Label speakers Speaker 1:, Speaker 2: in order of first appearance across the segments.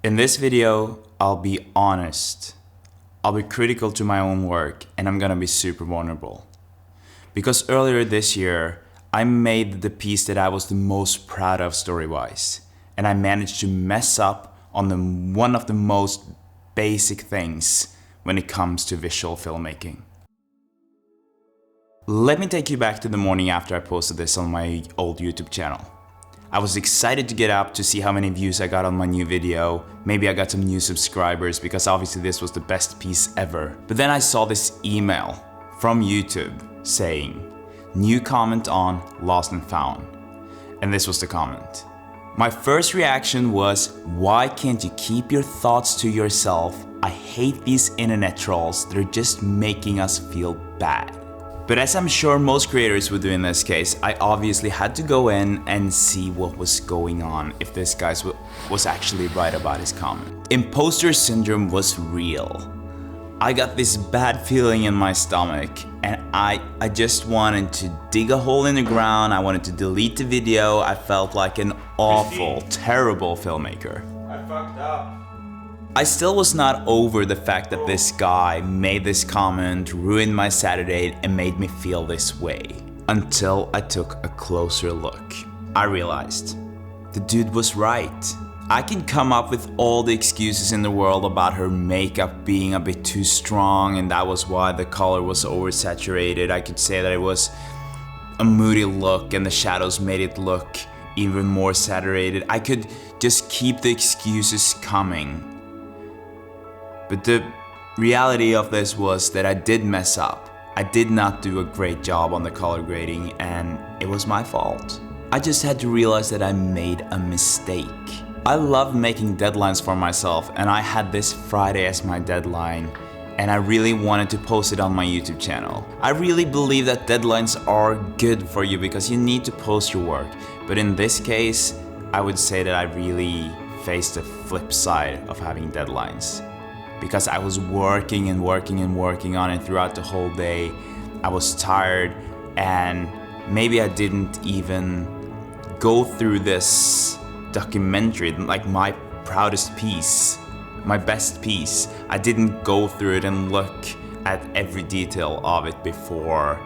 Speaker 1: In this video, I'll be honest. I'll be critical to my own work, and I'm gonna be super vulnerable. Because earlier this year, I made the piece that I was the most proud of story-wise, and I managed to mess up on one of the most basic things when it comes to visual filmmaking. Let me take you back to the morning after I posted this on my old YouTube channel. I was excited to get up to see how many views I got on my new video. Maybe I got some new subscribers because obviously this was the best piece ever. But then I saw this email from YouTube saying, "New comment on Lost and Found." And this was the comment. My first reaction was, why can't you keep your thoughts to yourself? I hate these internet trolls, they're just making us feel bad. But as I'm sure most creators would do in this case, I obviously had to go in and see what was going on, if this guy was actually right about his comment. Imposter syndrome was real. I got this bad feeling in my stomach, and I just wanted to dig a hole in the ground. I wanted to delete the video. I felt like an awful, terrible filmmaker.
Speaker 2: I fucked up.
Speaker 1: I still was not over the fact that this guy made this comment, ruined my Saturday, and made me feel this way. Until I took a closer look. I realized the dude was right. I can come up with all the excuses in the world about her makeup being a bit too strong, and that was why the color was oversaturated. I could say that it was a moody look and the shadows made it look even more saturated. I could just keep the excuses coming. But the reality of this was that I did mess up. I did not do a great job on the color grading, and it was my fault. I just had to realize that I made a mistake. I love making deadlines for myself, and I had this Friday as my deadline, and I really wanted to post it on my YouTube channel. I really believe that deadlines are good for you because you need to post your work. But in this case, I would say that I really faced the flip side of having deadlines. Because I was working and working and working on it throughout the whole day. I was tired, and maybe I didn't even go through this documentary, like my proudest piece, my best piece. I didn't go through it and look at every detail of it before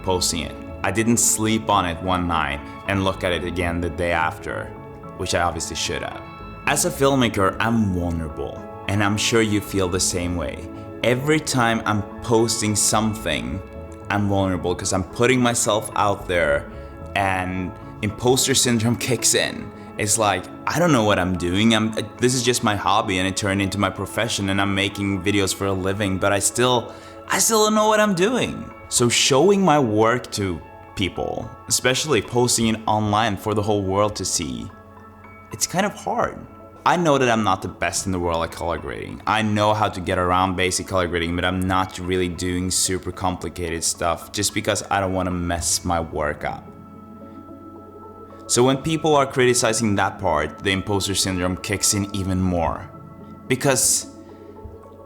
Speaker 1: posting it. I didn't sleep on it one night and look at it again the day after, which I obviously should have. As a filmmaker, I'm vulnerable. And I'm sure you feel the same way. Every time I'm posting something, I'm vulnerable because I'm putting myself out there and imposter syndrome kicks in. It's like, I don't know what I'm doing. This is just my hobby, and it turned into my profession, and I'm making videos for a living, but I still don't know what I'm doing. So showing my work to people, especially posting it online for the whole world to see, it's kind of hard. I know that I'm not the best in the world at color grading. I know how to get around basic color grading, but I'm not really doing super complicated stuff just because I don't want to mess my work up. So when people are criticizing that part, the imposter syndrome kicks in even more. Because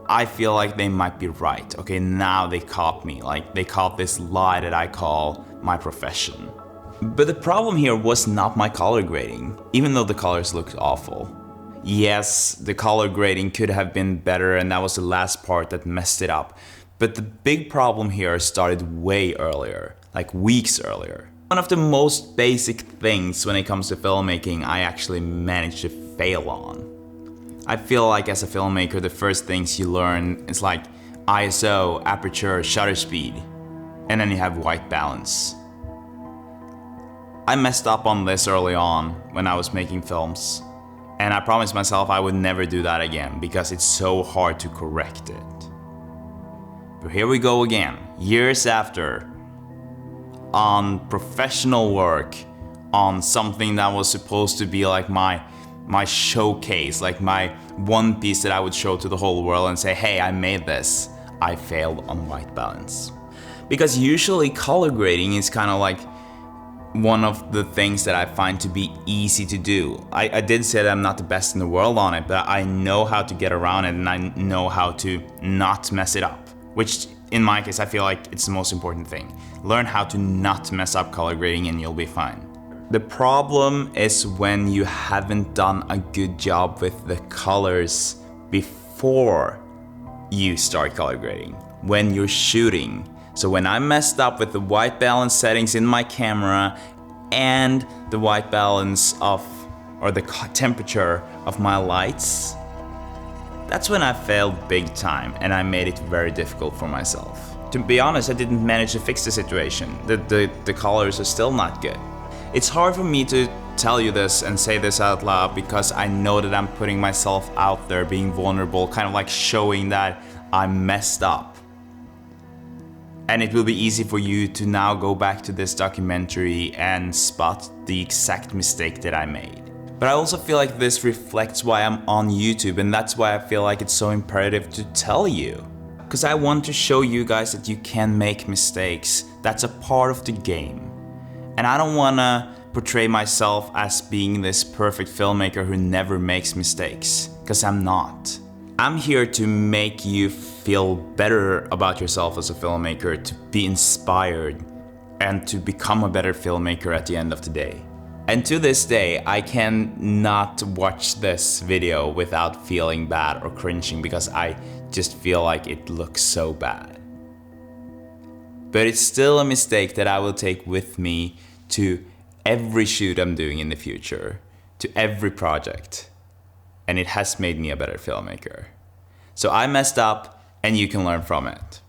Speaker 1: I feel like they might be right. Okay, now they caught me. Like, they caught this lie that I call my profession. But the problem here was not my color grading, even though the colors looked awful. Yes, the color grading could have been better, and that was the last part that messed it up. But the big problem here started way earlier, like weeks earlier. One of the most basic things when it comes to filmmaking I actually managed to fail on. I feel like as a filmmaker, the first things you learn is like ISO, aperture, shutter speed, and then you have white balance. I messed up on this early on when I was making films. And I promised myself I would never do that again because it's so hard to correct it. But here we go again, years after, on professional work, on something that was supposed to be like my showcase, like my one piece that I would show to the whole world and say, hey, I made this. I failed on white balance. Because usually color grading is kind of like one of the things that I find to be easy to do. I did say that I'm not the best in the world on it, but I know how to get around it, and I know how to not mess it up. Which, in my case, I feel like it's the most important thing. Learn how to not mess up color grading and you'll be fine. The problem is when you haven't done a good job with the colors before you start color grading, when you're shooting. So when I messed up with the white balance settings in my camera and the white balance of, or the temperature of my lights, that's when I failed big time and I made it very difficult for myself. To be honest, I didn't manage to fix the situation. The colors are still not good. It's hard for me to tell you this and say this out loud because I know that I'm putting myself out there, being vulnerable, kind of like showing that I messed up. And it will be easy for you to now go back to this documentary and spot the exact mistake that I made. But I also feel like this reflects why I'm on YouTube, and that's why I feel like it's so imperative to tell you. Because I want to show you guys that you can make mistakes. That's a part of the game. And I don't want to portray myself as being this perfect filmmaker who never makes mistakes, because I'm not. I'm here to make you feel better about yourself as a filmmaker, to be inspired, and to become a better filmmaker at the end of the day. And to this day, I cannot watch this video without feeling bad or cringing because I just feel like it looks so bad. But it's still a mistake that I will take with me to every shoot I'm doing in the future, to every project. And it has made me a better filmmaker. So I messed up and you can learn from it.